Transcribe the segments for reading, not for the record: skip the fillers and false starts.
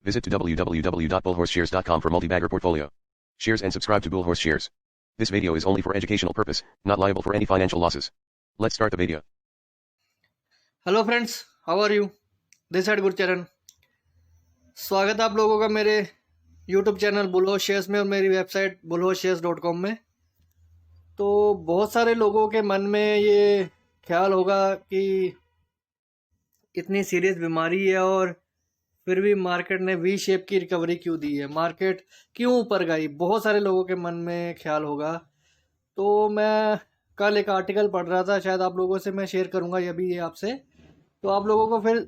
Visit to www.bullhorseshares.com for multi-bagger portfolio. Shares and subscribe to Bullhorse Shares. This video is only for educational purpose, not liable for any financial losses. Let's start the video. Hello friends, how are you? This side Gurcharan. स्वागत है आप लोगों का मेरे YouTube channel बुलहोर्स shares में और मेरी website bullhorseshares.com में। तो बहुत सारे लोगों के मन में ये ख्याल होगा कि इतनी सीरियस बीमारी है और फिर भी मार्केट ने वी शेप की रिकवरी क्यों दी है, मार्केट क्यों ऊपर गई, बहुत सारे लोगों के मन में ख्याल होगा। तो मैं कल एक आर्टिकल पढ़ रहा था, शायद आप लोगों से मैं शेयर करूंगा ये आपसे, तो आप लोगों को फिर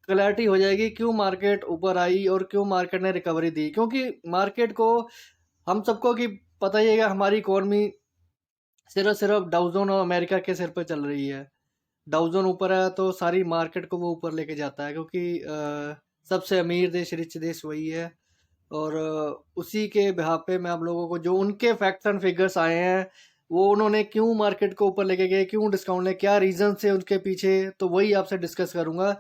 क्लैरिटी हो जाएगी क्यों मार्केट ऊपर आई और क्यों मार्केट ने रिकवरी दी। क्योंकि मार्केट को हम सबको कि पता ही है कि हमारी इकोनॉमी सिर्फ डाउजोन और अमेरिका के सिर पर चल रही है। डाउजोन ऊपर है तो सारी मार्केट को वो ऊपर लेके जाता है, क्योंकि सबसे अमीर देश, रिच देश वही है। और उसी के बिहाफ पे मैं आप लोगों को जो उनके फैक्ट्स एंड फिगर्स आए हैं, वो उन्होंने क्यों मार्केट को ऊपर लेके गए, क्यों डिस्काउंट ले, क्या रीजन से उनके पीछे, तो वही आपसे डिस्कस करूंगा।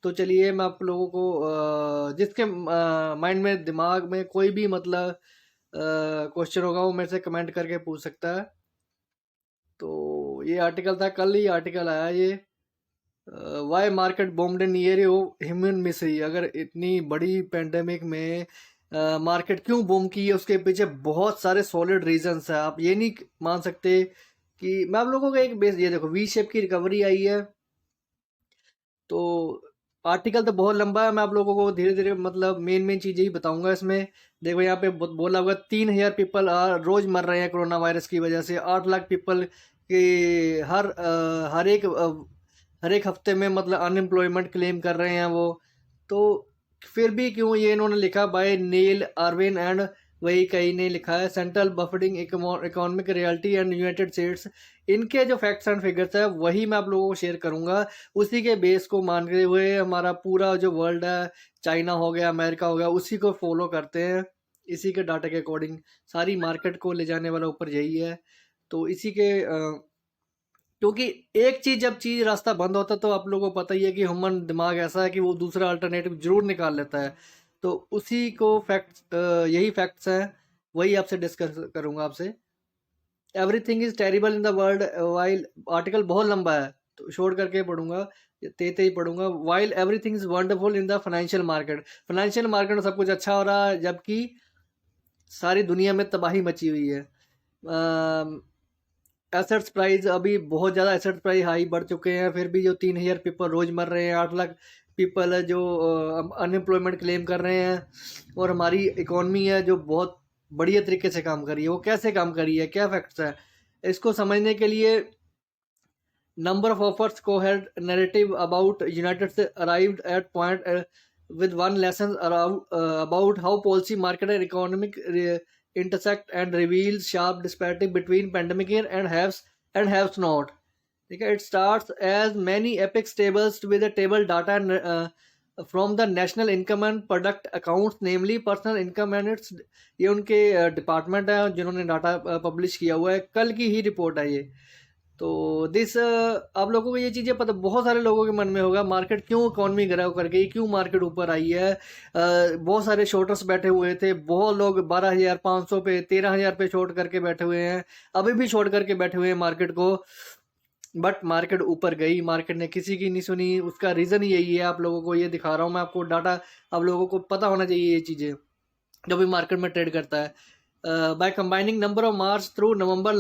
तो चलिए मैं आप लोगों को जिसके माइंड में, दिमाग में कोई भी मतलब क्वेश्चन होगा वो मेरे से कमेंट करके पूछ सकता है। तो ये आर्टिकल था, कल ही आर्टिकल आया ये, वाई मार्केट बूम्ड इन ईयर ह्यूमन मिसरी। अगर इतनी बड़ी पेंडेमिक में मार्केट क्यों बूम की है, उसके पीछे बहुत सारे सॉलिड रीजंस है। आप ये नहीं मान सकते कि मैं आप लोगों को एक बेस, ये देखो वी शेप की रिकवरी आई है। तो आर्टिकल तो बहुत लंबा है, मैं आप लोगों को धीरे धीरे मतलब मेन चीजें ही बताऊंगा इसमें। देखो यहाँ पे बोला हुआ 3,000 पीपल रोज मर रहे हैं कोरोना वायरस की वजह से। 8 लाख पीपल के हर एक हफ्ते में मतलब अनएम्प्लॉयमेंट क्लेम कर रहे हैं वो। तो फिर भी क्यों ये इन्होंने लिखा बाय नील आर्विन एंड वही कहीं ने लिखा है central buffering economic reality and United states. इनके जो फैक्ट्स एंड फिगर्स है वही मैं आप लोगों को शेयर करूंगा। उसी के बेस को मानते हुए हमारा पूरा जो वर्ल्ड है, चाइना हो गया, अमेरिका हो गया, उसी को फॉलो करते हैं। इसी के डाटा के अकॉर्डिंग सारी मार्केट को ले जाने वाला ऊपर यही है। तो इसी के क्योंकि एक चीज, जब चीज रास्ता बंद होता है तो आप लोगों को पता ही है कि ह्यूमन दिमाग ऐसा है कि वो दूसरा अल्टरनेटिव जरूर निकाल लेता है। तो उसी को फैक्ट्स, यही फैक्ट्स हैं, वही आपसे डिस्कस करूंगा आपसे। Everything is terrible in the world while, article बहुत लंबा है तो शॉर्ट करके पढ़ूंगा, तेते ही पढ़ूंगा। While everything is wonderful in the financial market, financial market में सब कुछ अच्छा हो रहा है जबकि सारी दुनिया में तबाही मची हुई है। एसेट्स प्राइस, अभी बहुत ज़्यादा एसेट्स प्राइस हाई बढ़ चुके हैं, फिर भी जो 3,000 पीपल रोज मर रहे हैं, 8 लाख पीपल है जो अनएम्प्लॉयमेंट क्लेम कर रहे हैं, और हमारी इकोनॉमी है जो बहुत बढ़िया तरीके से काम कर रही है। वो कैसे काम कर रही है, क्या फैक्ट्स है, इसको समझने के लिए number of offers coherent narrative about United से arrived at point with one lesson about how policy, market and economic intersect and reveals sharp disparity between pandemic year and haves not. Okay, it starts as many epic tables with the table data and from the national income and product accounts, namely personal income and its, ये उनके department है जिन्होंने data publish किया हुआ है, कल की ही report है ये। तो दिस आप लोगों को ये चीज़ें पता, बहुत सारे लोगों के मन में होगा मार्केट क्यों इकॉनमी ग्रो कर गई, क्यों मार्केट ऊपर आई है। बहुत सारे शॉर्टर्स बैठे हुए थे, बहुत लोग 12,500 पे, 13,000 पे शॉर्ट करके बैठे हुए हैं, अभी भी शॉर्ट करके बैठे हुए हैं मार्केट को। बट मार्केट ऊपर गई, मार्केट ने किसी की नहीं सुनी। उसका रीज़न यही है, आप लोगों को ये दिखा रहा हूँ मैं, आपको डाटा आप लोगों को पता होना चाहिए ये चीज़ें जो भी मार्केट में ट्रेड करता है। By combining number of March through November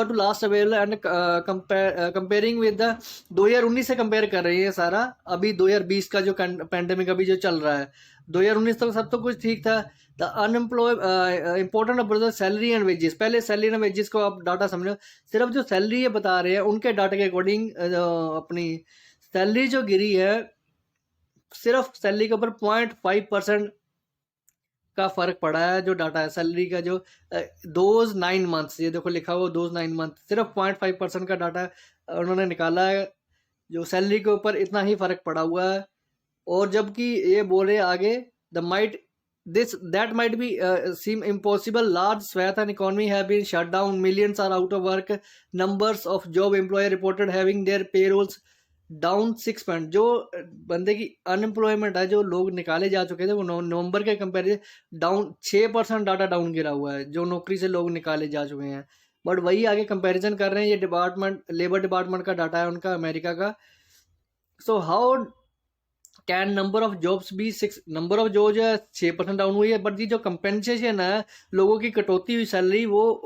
to last available and comparing with the 2019 से कंपेयर कर रही है सारा। अभी 2020 का जो पैंडेमिक अभी जो चल रहा है, 2019 तक सब तो कुछ ठीक था। The unemployed important about salary and wages, पहले सैलरी एंड वेजेस को आप डाटा समझो। सिर्फ जो सैलरी ये बता रहे हैं उनके डाटा के अकॉर्डिंग अपनी सैलरी जो गिरी है, सिर्फ सैलरी के ऊपर 0.5% का फर्क पड़ा है। जो डाटा है सैलरी का, जो दोज 9 मंथ्स, ये देखो लिखा हुआ दोज 9 मंथ, सिर्फ 0.5% का डाटा उन्होंने निकाला है, जो सैलरी के ऊपर इतना ही फर्क पड़ा हुआ है। और जबकि ये बोले आगे, that might be seem impossible, large swath and economy have been shut down, millions are out of work, numbers of job employer reported having their payrolls down 6%। जो बंदे की अनएम्प्लॉयमेंट है, जो लोग निकाले जा चुके थे, वो नवंबर के कंपेरिजन डाउन 6% डाटा डाउन गिरा हुआ है, जो नौकरी से लोग निकाले जा चुके हैं। बट वही आगे कंपैरिजन कर रहे हैं, ये डिपार्टमेंट, लेबर डिपार्टमेंट का डाटा है उनका, अमेरिका का। So how can number of jobs भी 6, नंबर ऑफ जो है 6% डाउन हुई है, बट ये जो कंपेंसेशन है लोगों की कटौती हुई सैलरी, वो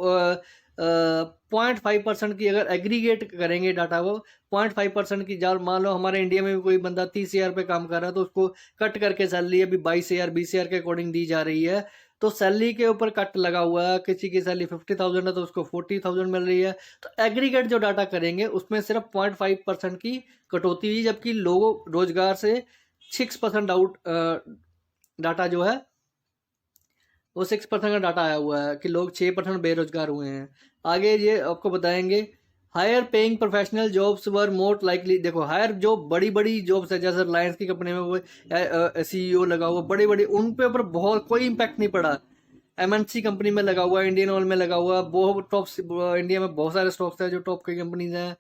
0.5% की, अगर एग्रीगेट करेंगे डाटा वो 0.5% की। जब मान लो हमारे इंडिया में भी कोई बंदा 30,000 पे काम कर रहा है, तो उसको कट करके सैलरी अभी 22,000 20,000 के अकॉर्डिंग दी जा रही है। तो सैलरी के ऊपर कट लगा हुआ है, किसी की सैलरी 50,000 है तो उसको 40,000 मिल रही है। तो एग्रीगेट जो डाटा करेंगे उसमें सिर्फ 0.5% की कटौती हुई, जबकि लोगों रोजगार से 6% आउट डाटा जो है वो 6% का डाटा आया हुआ है कि लोग 6% बेरोजगार हुए हैं। आगे ये आपको बताएंगे, हायर पेइंग प्रोफेशनल जॉब्स वर मोर लाइकली। देखो, हायर जो बड़ी बड़ी जॉब्स है, जैसे रिलायंस की कंपनी में वो CEO लगा हुआ, बड़ी बड़ी, उन पे ऊपर बहुत कोई इम्पैक्ट नहीं पड़ा। MNC कंपनी में लगा हुआ, इंडियन ऑयल में लगा हुआ, बहुत टॉप, इंडिया में बहुत सारे स्टॉक्स हैं जो टॉप की कंपनीज हैं,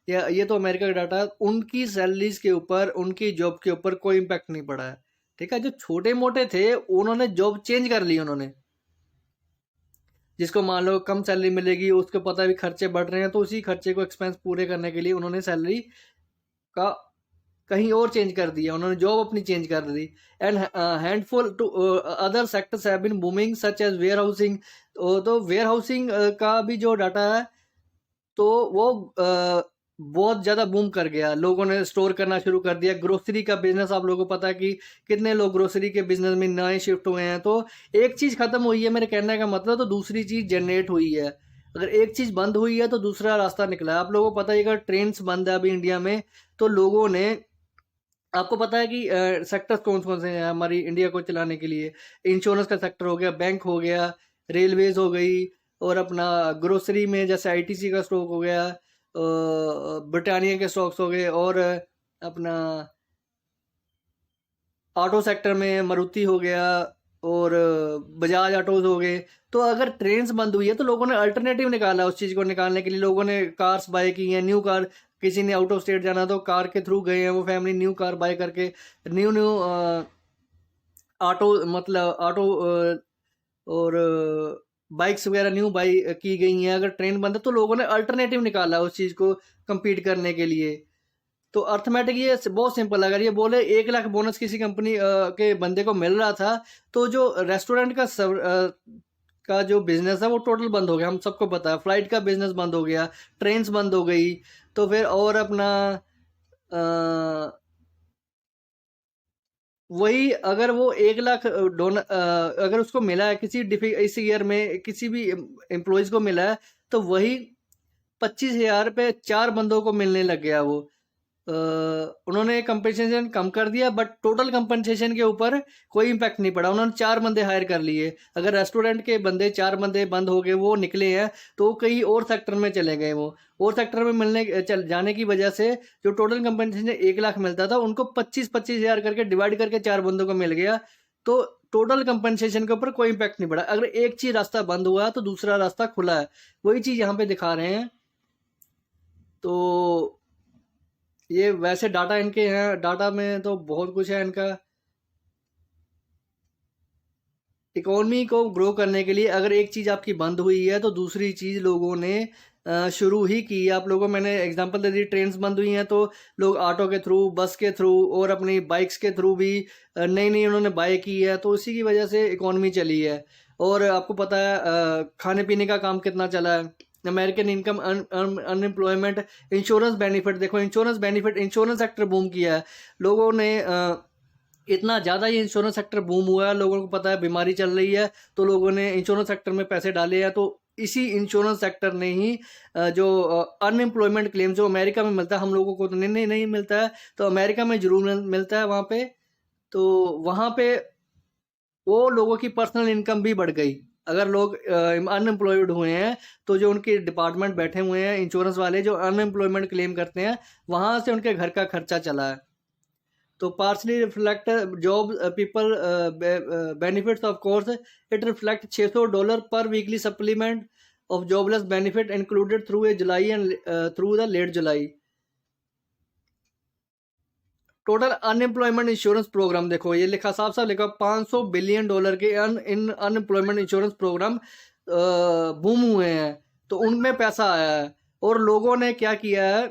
या ये तो अमेरिका का डाटा है, उनकी सैलरीज के ऊपर, उनकी जॉब के ऊपर कोई इम्पैक्ट नहीं पड़ा है। ठीक है, जो छोटे मोटे थे उन्होंने जॉब चेंज कर ली उन्होंने, जिसको मान लो कम सैलरी मिलेगी, उसको पता है भी खर्चे बढ़ रहे हैं, तो उसी खर्चे को एक्सपेंस पूरे करने के लिए उन्होंने सैलरी का कहीं और चेंज कर दिया, उन्होंने जॉब अपनी चेंज कर दी। And handful two other sectors have been booming such as warehousing. तो वेयर हाउसिंग का भी जो डाटा है, तो वो बहुत ज़्यादा बूम कर गया, लोगों ने स्टोर करना शुरू कर दिया। ग्रोसरी का बिजनेस, आप लोगों को पता है कि कितने लोग ग्रोसरी के बिजनेस में नए शिफ्ट हुए हैं। तो एक चीज़ खत्म हुई है, मेरे कहने का मतलब, तो दूसरी चीज़ जनरेट हुई है। अगर एक चीज़ बंद हुई है तो दूसरा रास्ता निकला है। आप लोगों को पता है, अगर ट्रेन बंद है अभी इंडिया में, तो लोगों ने, आपको पता है कि सेक्टर्स कौन कौन से हैं हमारी इंडिया को चलाने के लिए? इंश्योरेंस का सेक्टर हो गया, बैंक हो गया, रेलवेज हो गई, और अपना ग्रोसरी में जैसे ITC का स्टॉक हो गया, ब्रिटानिया के स्टॉक्स हो गए, और अपना ऑटो सेक्टर में मारुति हो गया, और बजाज ऑटोज हो गए। तो अगर ट्रेन्स बंद हुई है तो लोगों ने अल्टरनेटिव निकाला, उस चीज़ को निकालने के लिए लोगों ने कार्स बाय की हैं, न्यू कार। किसी ने आउट ऑफ स्टेट जाना तो कार के थ्रू गए हैं, वो फैमिली न्यू कार बाय करके, न्यू न्यू ऑटो, मतलब ऑटो और बाइक्स वगैरह न्यू बाई की गई हैं। अगर ट्रेन बंद है तो लोगों ने अल्टरनेटिव निकाला उस चीज़ को compete करने के लिए। तो अर्थमेटिक ये बहुत सिंपल है। अगर ये बोले 1 लाख बोनस किसी कंपनी के बंदे को मिल रहा था, तो जो रेस्टोरेंट का जो बिजनेस है वो टोटल बंद हो गया, हम सबको पता है। फ्लाइट का बिजनेस बंद हो गया, ट्रेन्स बंद हो गई, तो फिर और अपना वही, अगर वो 1 लाख डोनर अगर उसको मिला है किसी इस ईयर में किसी भी एम्प्लॉयज को मिला है, तो वही 25,000 पे 4 बंदों को मिलने लग गया वो। उन्होंने कंपनसेशन कम कर दिया, बट टोटल कंपनसेशन के ऊपर कोई इम्पैक्ट नहीं पड़ा। उन्होंने 4 बंदे हायर कर लिए। अगर रेस्टोरेंट के बंदे 4 बंदे बंद हो गए, वो निकले हैं, तो कहीं और सेक्टर में चले गए। वो और सेक्टर में जाने की वजह से जो टोटल कंपनसेशन 1 लाख मिलता था, उनको 25,000 करके डिवाइड करके 4 बंदों को मिल गया। तो टोटल कंपनसेशन के ऊपर कोई इम्पैक्ट नहीं पड़ा। अगर एक चीज रास्ता बंद हुआ तो दूसरा रास्ता खुला है, वही चीज यहाँ पे दिखा रहे हैं। तो ये वैसे डाटा इनके हैं, डाटा में तो बहुत कुछ है इनका। इकोनॉमी को ग्रो करने के लिए अगर एक चीज़ आपकी बंद हुई है, तो दूसरी चीज़ लोगों ने शुरू ही की। आप लोगों को मैंने एग्जांपल दे दी, ट्रेन्स बंद हुई हैं तो लोग ऑटो के थ्रू, बस के थ्रू, और अपनी बाइक्स के थ्रू भी नई नई उन्होंने बाय की है, तो इसी की वजह से इकोनॉमी चली है। और आपको पता है खाने पीने का काम कितना चला है। American income, unemployment, insurance benefit, देखो insurance benefit, insurance sector boom किया है लोगों ने। इतना ज़्यादा ये इंश्योरेंस सेक्टर बूम हुआ है, लोगों को पता है बीमारी चल रही है, तो लोगों ने इंश्योरेंस सेक्टर में पैसे डाले हैं। तो इसी इंश्योरेंस सेक्टर ने ही जो अनएम्प्लॉयमेंट क्लेम जो अमेरिका में मिलता है, हम लोगों को तो नहीं मिलता है, तो अमेरिका में जरूर मिलता है वहाँ पे। तो वहाँ पे वो लोगों की पर्सनल इनकम भी बढ़ गई। अगर लोग अनएम्प्लॉयड हुए हैं, तो जो उनके डिपार्टमेंट बैठे हुए हैं इंश्योरेंस वाले, जो अनएम्प्लॉयमेंट क्लेम करते हैं, वहाँ से उनके घर का खर्चा चला है। तो partly reflect job people benefits, of course it reflect $600 per weekly supplement of jobless benefit included through a July and through the late July. Total unemployment insurance programme देखो, ये लिखा साफ साफ लिखा $500 बिलियन के अनएम्प्लॉयमेंट इंश्योरेंस प्रोग्राम बूम हुए हैं, तो उनमें पैसा आया है। और लोगों ने क्या किया है,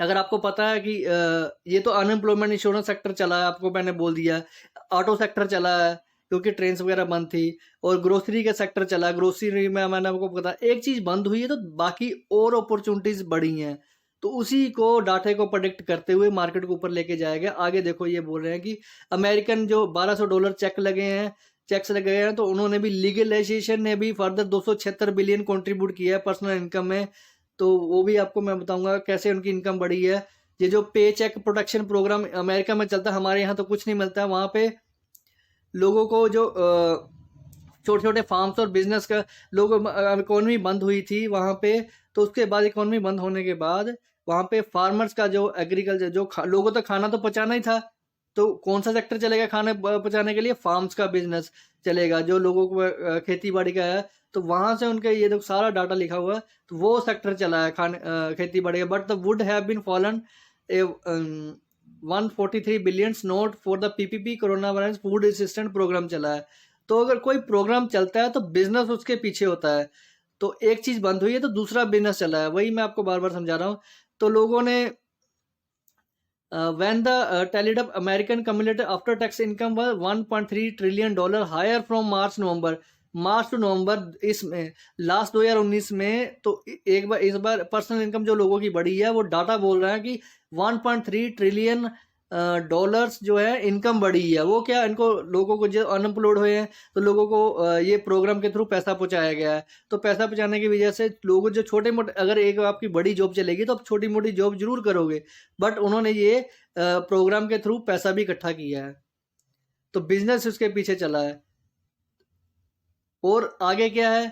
अगर आपको पता है कि ये तो अनएम्प्लॉयमेंट इंश्योरेंस सेक्टर चला है, आपको मैंने बोल दिया। ऑटो सेक्टर चला है क्योंकि ट्रेन्स वगैरह बंद थी, और ग्रोसरी का सेक्टर चला। ग्रोसरी में मैंने आपको पता, एक चीज बंद हुई है तो बाकी और अपॉर्चुनिटीज बढ़ी हैं, तो उसी को डाटे को प्रेडिक्ट करते हुए मार्केट को ऊपर लेके जाएगा। आगे देखो, ये बोल रहे हैं कि अमेरिकन जो $1200 चेक लगे हैं, चेक्स लगे हैं, तो उन्होंने भी लीगलाइजेशन ने भी फर्दर 276 बिलियन कंट्रीब्यूट किया है पर्सनल इनकम में। तो वो भी आपको मैं बताऊंगा कैसे उनकी इनकम बढ़ी है। ये जो पे चेक प्रोटेक्शन प्रोग्राम अमेरिका में चलता है, हमारे यहाँ तो कुछ नहीं मिलता है। वहाँ पे लोगों को जो छोटे छोटे फार्म्स और बिजनेस का लोग, इकोनॉमी बंद हुई थी वहाँ पे, तो उसके बाद इकोनॉमी बंद होने के बाद वहाँ पे फार्मर्स का जो एग्रीकल्चर, जो लोगों तक खाना तो पहुँचाना ही था, तो कौन सा सेक्टर चलेगा खाने पहुँचाने के लिए? फार्म्स का बिजनेस चलेगा, जो लोगों को खेती बाड़ी का है। तो वहां से उनके ये जो सारा डाटा लिखा हुआ है, तो वो सेक्टर चला है खाने खेती बाड़ी का। But the would have been fallen a 143 billion note for the PPP corona virus food assistant programme चला है। तो अगर कोई प्रोग्राम चलता है तो बिजनेस उसके पीछे होता है, तो एक चीज बंद हुई है तो दूसरा बिजनेस चला है, वही मैं आपको बार बार समझा रहा हूँ। तो लोगों ने when the tallied up American cumulative after tax income was $1.3 trillion higher from March to November इसमें लास्ट 2019 में। तो एक बार इस बार पर्सनल इनकम जो लोगों की बढ़ी है, वो डाटा बोल रहा है कि 1.3 ट्रिलियन डॉलर्स जो है इनकम बढ़ी है। वो क्या, इनको लोगों को जो अनएम्प्लॉयड हुए हैं, तो लोगों को ये प्रोग्राम के थ्रू पैसा पहुंचाया गया है। तो पैसा पहुंचाने की वजह से लोगों जो छोटे मोटे, अगर एक आपकी बड़ी जॉब चलेगी तो आप छोटी मोटी जॉब जरूर करोगे, बट उन्होंने ये प्रोग्राम के थ्रू पैसा भी इकट्ठा किया है, तो बिजनेस उसके पीछे चला है। और आगे क्या है,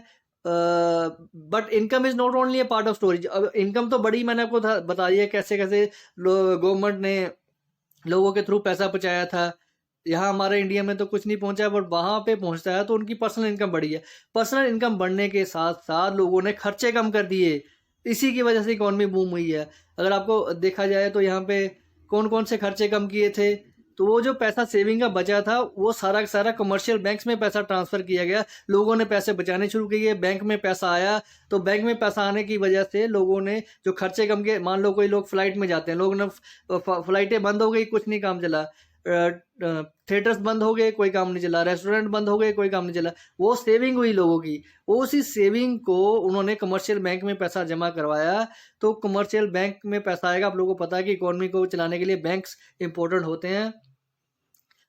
but income is not only A part of storage. अब इनकम तो बड़ी मैंने आपको बता दिया कैसे कैसे गवर्नमेंट ने लोगों के थ्रू पैसा पहुंचाया था। यहाँ हमारे इंडिया में तो कुछ नहीं पहुंचा, बट वहां पे पहुंचता है तो उनकी पर्सनल इनकम बढ़ी है। पर्सनल इनकम बढ़ने के साथ साथ लोगों ने खर्चे कम कर दिए, इसी की वजह से इकोनॉमी बूम हुई है। अगर आपको देखा जाए तो यहाँ पे कौन कौन से खर्चे कम किए थे, तो वो जो पैसा सेविंग का बचा था, वो सारा का सारा कमर्शियल बैंक्स में पैसा ट्रांसफर किया गया। लोगों ने पैसे बचाने शुरू किए, बैंक में पैसा आया, तो बैंक में पैसा आने की वजह से लोगों ने जो खर्चे कम किए। मान लो कोई लोग फ्लाइट में जाते हैं, लोगों ने फ्लाइटें बंद हो गई, कुछ नहीं काम चला, थिएटर्स बंद हो गए, कोई काम नहीं चला, रेस्टोरेंट बंद हो गए, कोई काम नहीं चला। वो सेविंग हुई लोगों की, उसी सेविंग को उन्होंने कमर्शियल बैंक में पैसा जमा करवाया। तो कमर्शियल बैंक में पैसा आएगा। आप लोगों को पता है कि इकोनॉमी को चलाने के लिए बैंक्स इंपॉर्टेंट होते हैं।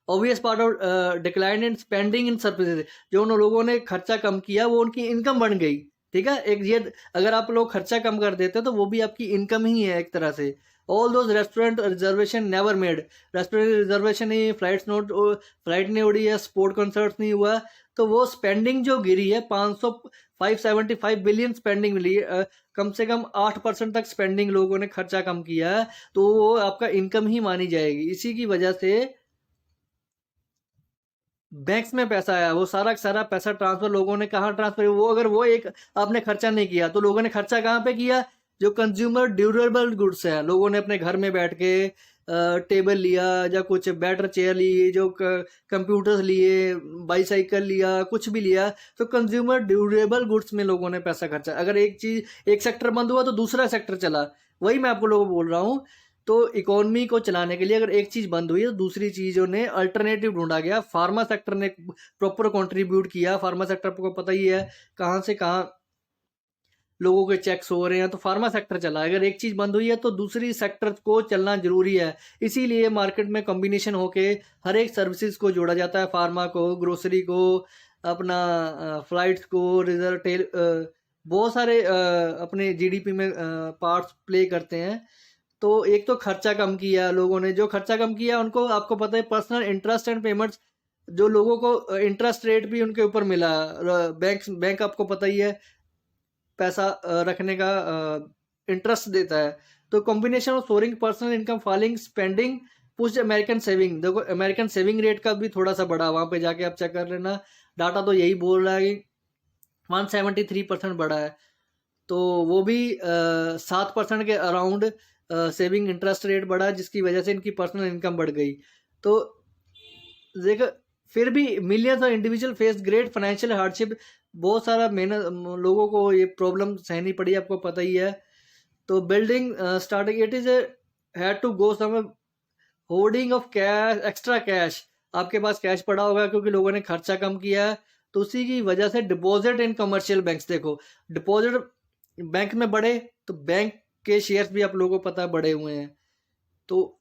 Obvious part of decline in spending in services, जो उन लोगों ने खर्चा कम किया वो उनकी इनकम बढ़ गई। ठीक है, एक ये अगर आप लोग खर्चा कम कर देते तो वो भी आपकी इनकम ही है एक तरह से। All those restaurant reservation never made, restaurant reservation नहीं, फ्लाइट नहीं उड़ी है, स्पोर्ट कंसर्ट नहीं हुआ, तो वो स्पेंडिंग जो गिरी है 575 बिलियन स्पेंडिंग मिली है। कम से कम 8% तक स्पेंडिंग लोगों ने खर्चा कम किया है, तो वो आपका इनकम ही मानी जाएगी। इसी की वजह से बैंक्स में पैसा आया, वो सारा सारा पैसा ट्रांसफर लोगों ने कहाँ ट्रांसफर, वो अगर वो एक आपने खर्चा नहीं किया तो लोगों ने खर्चा कहाँ पे किया? जो कंज्यूमर ड्यूरेबल गुड्स हैं, लोगों ने अपने घर में बैठ के टेबल लिया या कुछ बेटर चेयर ली, जो कंप्यूटर्स लिए, बाईसाइकिल लिया, कुछ भी लिया, तो कंज्यूमर ड्यूरेबल गुड्स में लोगों ने पैसा खर्चा। अगर एक चीज, एक सेक्टर बंद हुआ तो दूसरा सेक्टर चला। वही मैं आपको लोगों को बोल रहा हूँ। तो इकोनॉमी को चलाने के लिए अगर एक चीज बंद हुई है तो दूसरी चीजों ने अल्टरनेटिव ढूंढा गया। फार्मा सेक्टर ने प्रॉपर कंट्रीब्यूट किया। फार्मा सेक्टर को पता ही है कहाँ से कहाँ लोगों के चेक्स हो रहे हैं, तो फार्मा सेक्टर चला। अगर एक चीज बंद हुई है तो दूसरी सेक्टर को चलना जरूरी है। इसीलिए मार्केट में कॉम्बिनेशन होके हर एक सर्विसेज को जोड़ा जाता है, फार्मा को, ग्रोसरी को, अपना फ्लाइट्स को, रिजर्व बहुत सारे अपने जीडीपी में पार्ट्स प्ले करते हैं। तो एक तो खर्चा कम किया लोगों ने, जो खर्चा कम किया उनको आपको पता है पर्सनल इंटरेस्ट एंड पेमेंट्स, जो लोगों को इंटरेस्ट रेट भी उनके ऊपर मिला। बैंक आपको पता ही है पैसा रखने का इंटरेस्ट देता है। तो combination of soaring personal income, falling spending, push American saving. देखो अमेरिकन सेविंग रेट का भी थोड़ा सा बढ़ा, वहां पे जाके आप चेक कर लेना, डाटा तो यही बोल रहा है कि 173% बढ़ा है। तो वो भी 7% के अराउंड सेविंग इंटरेस्ट रेट बढ़ा, जिसकी वजह से इनकी पर्सनल इनकम बढ़ गई। तो देखो, फिर भी millions of individual face great financial hardship, बहुत सारा मेहनत लोगों को ये प्रॉब्लम सहनी पड़ी, आपको पता ही है। तो building starting it is had to go some hoarding of cash, extra cash, आपके पास कैश पड़ा होगा क्योंकि लोगों ने खर्चा कम किया है, तो उसी की वजह से डिपॉजिट इन कमर्शियल बैंक्स, देखो डिपॉजिट बैंक में बढ़े तो बैंक के शेयर्स भी आप लोगों को पता है बढ़े हुए हैं। तो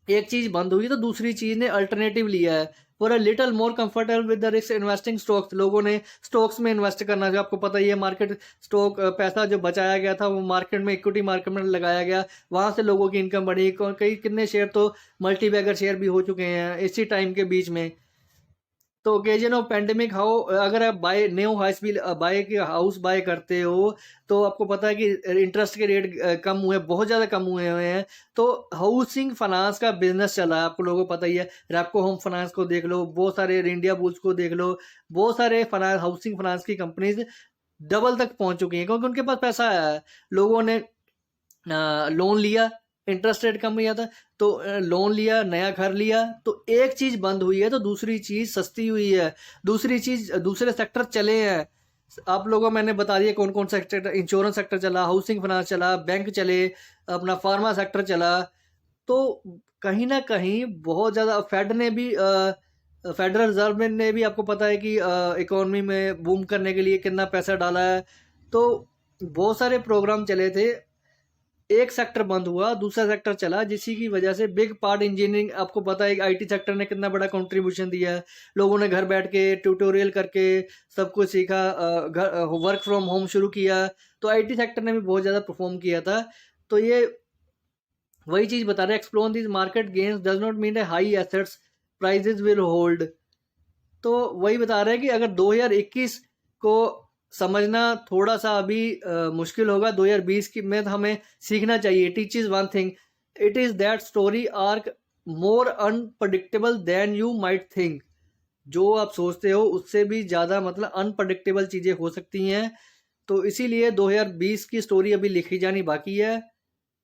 एक चीज बंद हुई तो दूसरी चीज ने अल्टरनेटिव लिया है। For a little more comfortable with the risk investing stocks, लोगों ने स्टॉक्स में इन्वेस्ट करना है। आपको पता ही है मार्केट स्टॉक, पैसा जो बचाया गया था वो मार्केट में, इक्विटी मार्केट में लगाया गया, वहां से लोगों की इनकम बढ़ी। कई कितने शेयर तो मल्टी बैगर शेयर भी हो चुके हैं इसी टाइम के बीच में। तो ओकेजन ऑफ पेंडेमिक हाउ, अगर आप बाय न्यू हाउस भी बाय के हाउस बाय करते हो तो आपको पता है कि इंटरेस्ट के रेट कम हुए, बहुत ज़्यादा कम हुए हुए हैं। तो हाउसिंग फाइनेंस का बिजनेस चला है, आपको लोगों को पता ही है। रैपको होम फाइनेंस को देख लो, बहुत सारे इंडिया बुल्स को देख लो, बहुत सारे फाइनेंस, हाउसिंग फाइनेंस की कंपनीज डबल तक पहुंच चुकी हैं क्योंकि उनके पास पैसा है। लोगों ने लोन लिया, इंटरेस्ट रेट कम हुआ था तो लोन लिया, नया घर लिया, तो एक चीज बंद हुई है तो दूसरी चीज सस्ती हुई है, दूसरी चीज, दूसरे सेक्टर चले हैं। आप लोगों मैंने बता दिया कौन कौन सा सेक्टर, इंश्योरेंस सेक्टर चला, हाउसिंग फाइनेंस चला, बैंक चले, अपना फार्मा सेक्टर चला। तो कहीं ना कहीं बहुत ज़्यादा फेड ने भी, फेडरल रिजर्व ने भी, आपको पता है कि इकोनॉमी में बूम करने के लिए कितना पैसा डाला है। तो बहुत सारे प्रोग्राम चले थे, एक सेक्टर बंद हुआ दूसरा सेक्टर चला, जिसकी की वजह से बिग पार्ट इंजीनियरिंग, आपको पता है आईटी सेक्टर ने कितना बड़ा कंट्रीब्यूशन दिया है। लोगों ने घर बैठ के ट्यूटोरियल करके सब कुछ सीखा, घर वर्क फ्रॉम होम शुरू किया, तो आईटी सेक्टर ने भी बहुत ज़्यादा परफॉर्म किया था। तो ये वही चीज़ बता रहे हैं, explore this market gains does not mean high assets prices will hold. तो वही बता रहे हैं कि अगर 2021 को समझना थोड़ा सा अभी मुश्किल होगा, 2020 की में हमें सीखना चाहिए। Teach is one thing, it is that story arc more unpredictable than you might think. जो आप सोचते हो उससे भी ज़्यादा मतलब अनप्रडिक्टेबल चीज़ें हो सकती हैं। तो इसीलिए 2020 की स्टोरी अभी लिखी जानी बाकी है,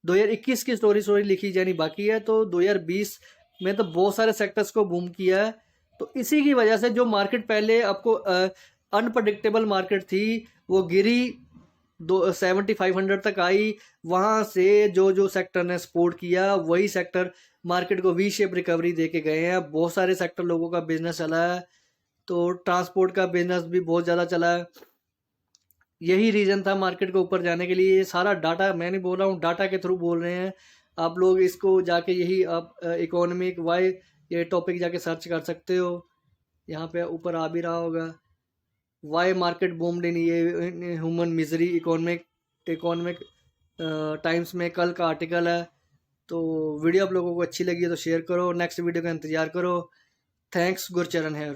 2021 की स्टोरी लिखी जानी बाकी है। तो 2020 में तो बहुत सारे सेक्टर्स को बूम किया है। तो इसी की वजह से जो मार्केट पहले आपको अनप्रडिक्टेबल मार्केट थी वो गिरी, 7500 तक आई, वहाँ से जो जो सेक्टर ने सपोर्ट किया वही सेक्टर मार्केट को वी शेप रिकवरी दे के गए हैं। बहुत सारे सेक्टर लोगों का बिजनेस चला है, तो ट्रांसपोर्ट का बिजनेस भी बहुत ज़्यादा चला है। यही रीज़न था मार्केट को ऊपर जाने के लिए। ये सारा डाटा मैं नहीं बोल रहा हूँ, डाटा के थ्रू बोल रहे हैं। आप लोग इसको जाके यही आप इकोनॉमिक वाई ये टॉपिक जाके सर्च कर सकते हो, यहाँ पे ऊपर आ भी रहा होगा। वाई मार्केट बूम्ड इन ये ह्यूमन मिजरी, इकोनॉमिक टाइम्स में कल का आर्टिकल है। तो वीडियो आप लोगों को अच्छी लगी है तो शेयर करो, नेक्स्ट वीडियो का इंतज़ार करो। थैंक्स, गुरचरण है।